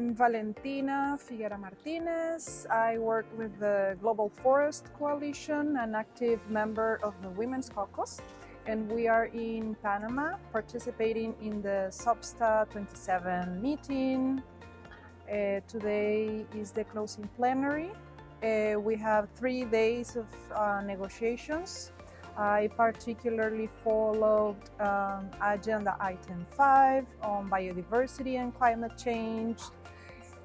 I'm Valentina Figuera Martinez. I work with the Global Forest Coalition, an active member of the Women's Caucus, and we are in Panama participating in the SBSTTA-27 meeting. Today is the closing plenary. We have 3 days of negotiations. I particularly followed agenda item 5 on biodiversity and climate change.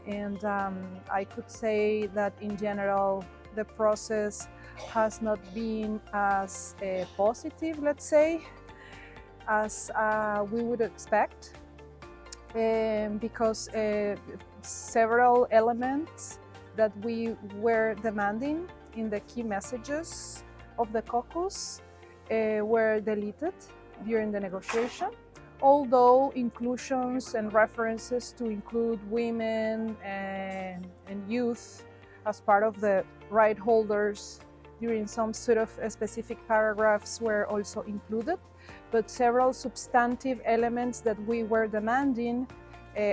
And I could say that in general, the process has not been as positive, let's say, as we would expect, because several elements that we were demanding in the key messages of the caucus were deleted during the negotiation, although inclusions and references to include women and youth as part of the right holders during some sort of specific paragraphs were also included, but several substantive elements that we were demanding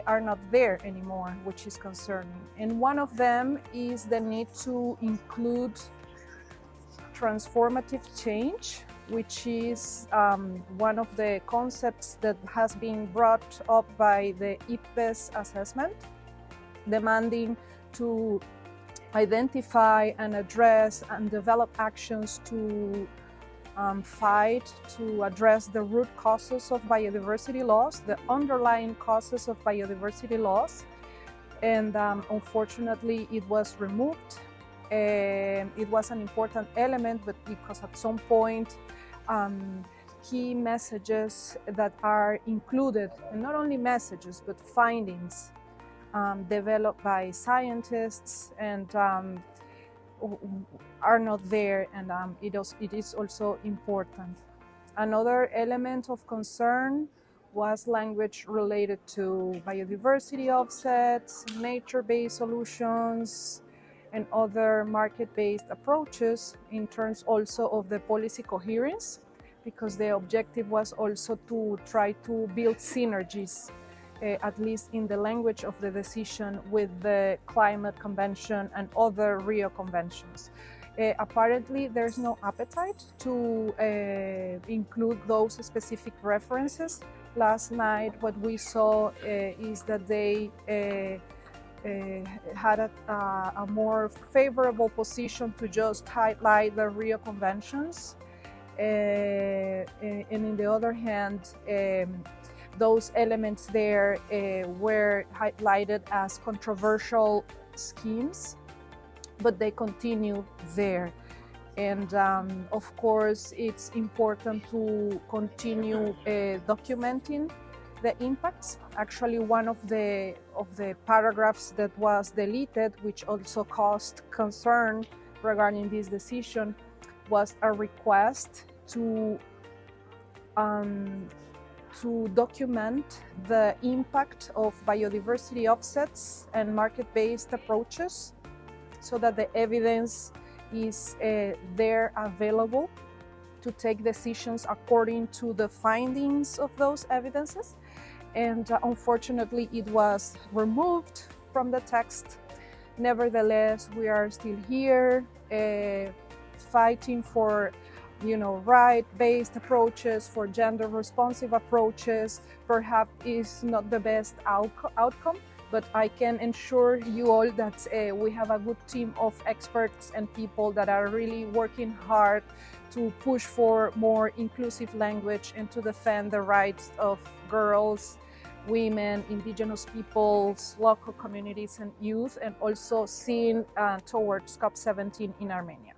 are not there anymore, which is concerning. And one of them is the need to include transformative change, which is one of the concepts that has been brought up by the IPBES assessment, demanding to identify and address and develop actions to fight to address the root causes of biodiversity loss, the underlying causes of biodiversity loss. And unfortunately, it was removed. It was an important element, but because at some point key messages that are included, and not only messages but findings developed by scientists and are not there, and it is also important. Another element of concern was language related to biodiversity offsets, nature-based solutions, and other market-based approaches in terms also of the policy coherence, because the objective was also to try to build synergies, at least in the language of the decision, with the Climate Convention and other Rio conventions. Apparently, there's no appetite to include those specific references. Last night, what we saw is that they had a more favorable position to just highlight the Rio conventions. And on the other hand, those elements there were highlighted as controversial schemes, but they continue there. And of course, it's important to continue documenting the impacts. Actually, one of the paragraphs that was deleted, which also caused concern regarding this decision, was a request to document the impact of biodiversity offsets and market-based approaches, so that the evidence is there available to take decisions according to the findings of those evidences. And unfortunately, it was removed from the text. Nevertheless, we are still here fighting for right-based approaches, for gender-responsive approaches. Perhaps is not the best outcome, but I can ensure you all that we have a good team of experts and people that are really working hard to push for more inclusive language and to defend the rights of girls, women, indigenous peoples, local communities and youth, and also seeing towards COP17 in Armenia.